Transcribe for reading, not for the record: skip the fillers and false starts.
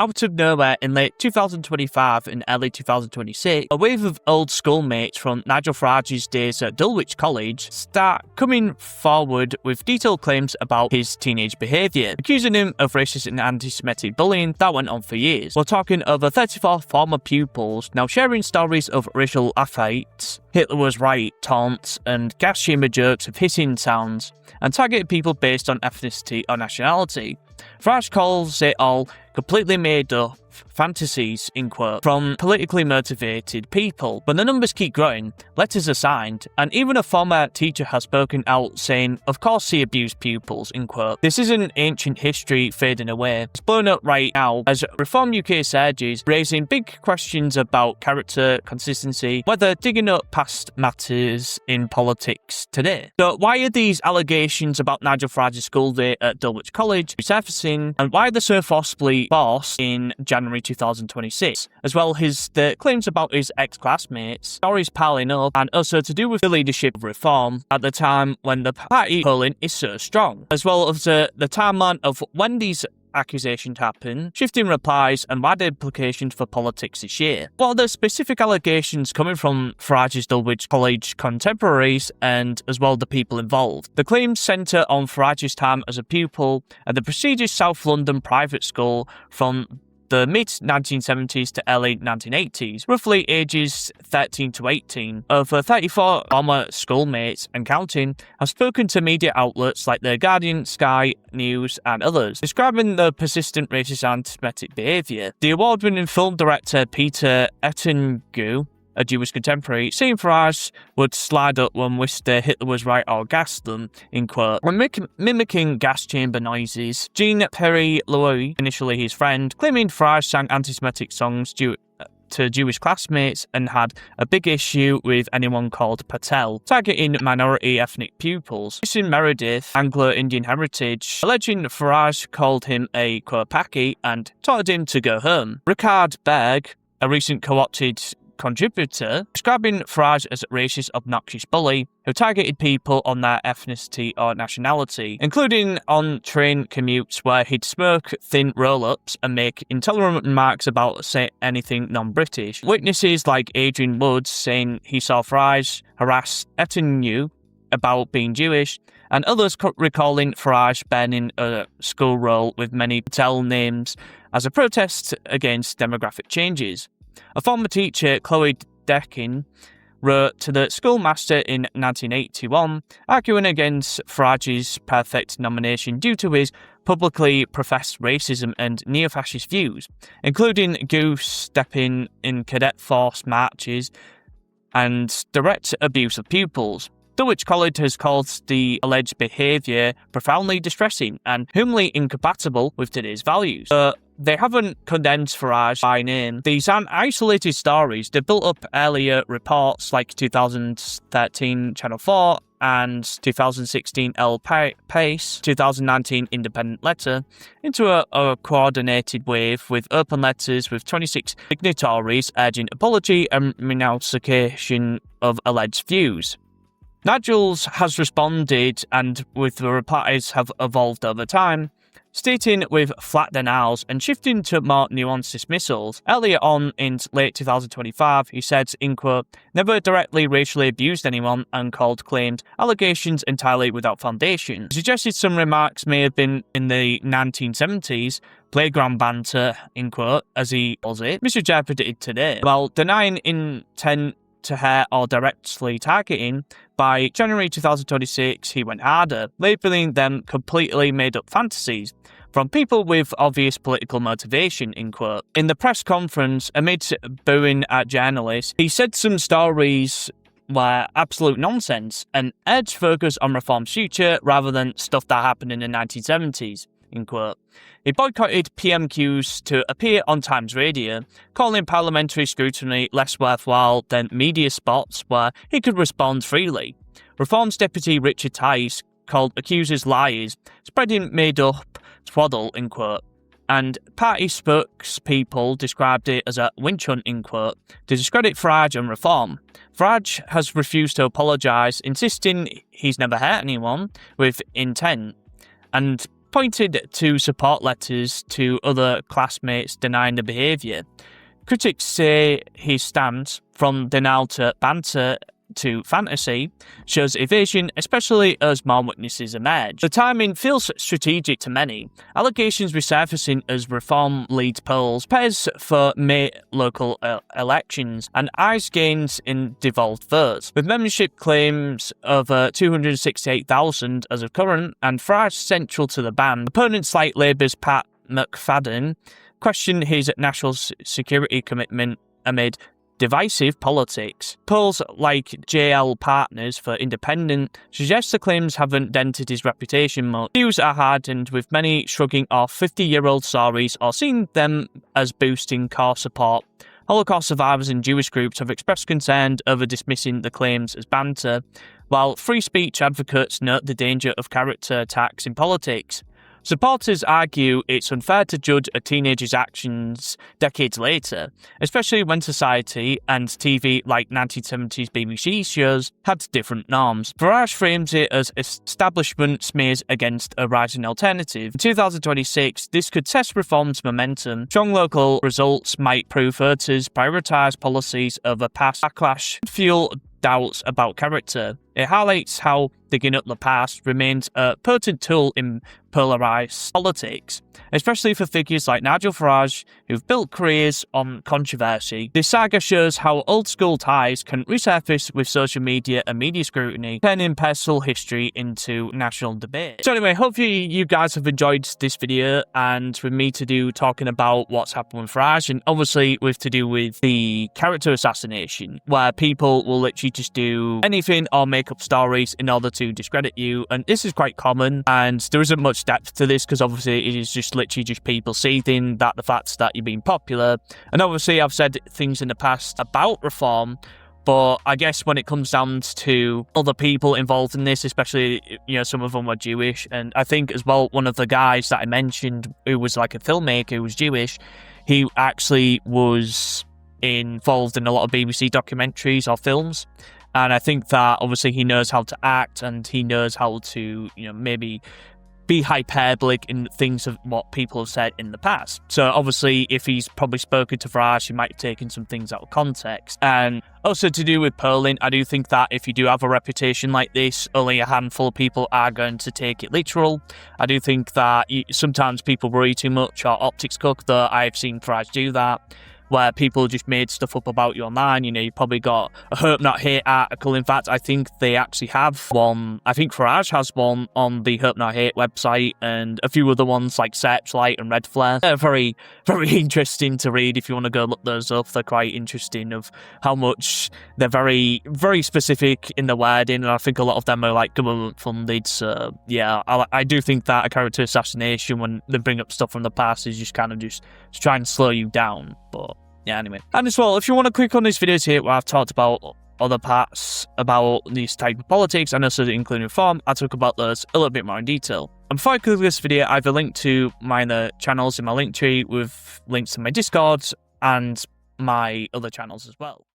Out of nowhere, in late 2025 and early 2026, a wave of old schoolmates from Nigel Farage's days at Dulwich College start coming forward with detailed claims about his teenage behaviour, accusing him of racist and anti-Semitic bullying that went on for years. We're talking over 34 former pupils now sharing stories of racial affrights, Hitler was right taunts, and gas chamber jokes of hissing sounds, and targeted people based on ethnicity or nationality. Farage calls it all completely made up fantasies, in quote, from politically motivated people. But the numbers keep growing, letters are signed, and even a former teacher has spoken out saying, of course he abused pupils, in quote. This isn't ancient history fading away. It's blown up right now as Reform UK surges, raising big questions about character, consistency, whether digging up past matters in politics today. So why are these allegations about Nigel Farage's school day at Dulwich College resurfacing, and why are they so forcibly forced in January 2026, as well as the claims about his ex-classmates, stories piling up, and also to do with the leadership of Reform at the time when the party polling is so strong, as well as the timeline of when these accusations happen, shifting replies, and wider implications for politics this year. What are the specific allegations coming from Farage's Dulwich College contemporaries and as well the people involved? The claims centre on Farage's time as a pupil at the prestigious South London private school from the mid-1970s to early 1980s, roughly ages 13 to 18. Over 34 former schoolmates and counting have spoken to media outlets like The Guardian, Sky News and others, describing the persistent racist anti-Semitic behaviour. The award-winning film director Peter Ettingu, a Jewish contemporary, saying Farage would slide up when wished Hitler was right or gas them, in quote. When mimicking gas chamber noises, Jean Perry-Louis, initially his friend, claiming Farage sang anti-Semitic songs to Jewish classmates and had a big issue with anyone called Patel, targeting minority ethnic pupils. Jason Meredith, Anglo-Indian heritage, alleging Farage called him a quote Paki and told him to go home. Ricard Berg, a recent co-opted contributor, describing Farage as a racist, obnoxious bully who targeted people on their ethnicity or nationality, including on train commutes where he'd smoke thin roll-ups and make intolerant remarks about say anything non-British. Witnesses like Adrian Woods saying he saw Farage harass Ettingu about being Jewish, and others recalling Farage burning a school roll with many Patel names as a protest against demographic changes. A former teacher, Chloe Deckin, wrote to the schoolmaster in 1981, arguing against Farage's perfect nomination due to his publicly professed racism and neo-fascist views, including goose-stepping in cadet force marches and direct abuse of pupils. Dulwich College has called the alleged behaviour profoundly distressing and humanly incompatible with today's values. But they haven't condemned Farage by name. These aren't isolated stories. They built up earlier reports like 2013 Channel 4 and 2016 El País, 2019 Independent Letter, into a coordinated wave with open letters with 26 signatories urging apology and renunciation of alleged views. Nigel's has responded, and with the replies have evolved over time, stating with flat denials and shifting to more nuanced dismissals. Earlier on in late 2025, he said, in quote, never directly racially abused anyone and called claimed allegations entirely without foundation. He suggested some remarks may have been in the 1970s, playground banter, in quote, as he calls it, misinterpreted today, while denying intent to hurt or directly targeting. By January 2026, he went harder, labelling them completely made-up fantasies from people with obvious political motivation, in quote. In the press conference, amid booing at journalists, he said some stories were absolute nonsense and urged focus on Reform's future rather than stuff that happened in the 1970s, in quote. He boycotted PMQs to appear on Times Radio, calling parliamentary scrutiny less worthwhile than media spots where he could respond freely. Reform's deputy Richard Tice called accusers liars, spreading made-up twaddle, in quote, and party spokespeople described it as a witch hunt, in quote, to discredit Farage and Reform. Farage has refused to apologise, insisting he's never hurt anyone with intent, and pointed to support letters to other classmates denying the behaviour. Critics say his stance, from denial to banter to fantasy, shows evasion, especially as more witnesses emerge. The timing feels strategic to many. Allegations resurfacing as reform leads polls, prepares for May local elections, and eyes gains in devolved votes. With membership claims over 268,000 as of current, and Farage central to the band, opponents like Labour's Pat McFadden question his national security commitment amid divisive politics. Polls like JL Partners for Independent suggest the claims haven't dented his reputation much. Views are hardened, with many shrugging off 50-year-old stories or seeing them as boosting core support. Holocaust survivors and Jewish groups have expressed concern over dismissing the claims as banter, while free speech advocates note the danger of character attacks in politics. Supporters argue it's unfair to judge a teenager's actions decades later, especially when society and TV like 1970s BBC shows had different norms. Farage frames it as establishment smears against a rising alternative. In 2026, this could test reform's momentum. Strong local results might prove voters prioritise policies over past backlash, fuel doubts about character. It highlights how digging up the past remains a potent tool in polarised politics, especially for figures like Nigel Farage, who've built careers on controversy. This saga shows how old-school ties can resurface with social media and media scrutiny, turning personal history into national debate. So anyway, hopefully you guys have enjoyed this video, and with me talking about what's happened with Farage, and obviously to do with the character assassination, where people will literally just do anything or make up stories in order to discredit you, and this is quite common, and there isn't much depth to this because obviously it is just literally just people seething that the fact that you're being popular. And obviously I've said things in the past about reform, but I guess when it comes down to other people involved in this, especially, some of them were Jewish, and I think as well one of the guys that I mentioned who was like a filmmaker who was Jewish, he actually was involved in a lot of BBC documentaries or films. And I think that obviously he knows how to act, and he knows how to, maybe be hyperbolic in things of what people have said in the past. So obviously, if he's probably spoken to Farage, he might have taken some things out of context. And also to do with polling, I do think that if you do have a reputation like this, only a handful of people are going to take it literal. I do think that sometimes people worry too much or optics cook, though I've seen Farage do that, where people just made stuff up about you online. You probably got a Hope Not Hate article. In fact, I think they actually have one. I think Farage has one on the Hope Not Hate website, and a few other ones like Searchlight and Red Flare. They're very, very interesting to read if you want to go look those up. They're quite interesting of how much they're very, very specific in the wording, and I think a lot of them are like government funded. So yeah, I do think that a character assassination, when they bring up stuff from the past, is just kind of just to try and slow you down. But yeah, anyway. And as well, if you want to click on these videos here where I've talked about other parts about these type of politics, and also including reform, I talk about those a little bit more in detail. And before I click this video, I have a link to my other channels in my Linktree with links to my Discord and my other channels as well.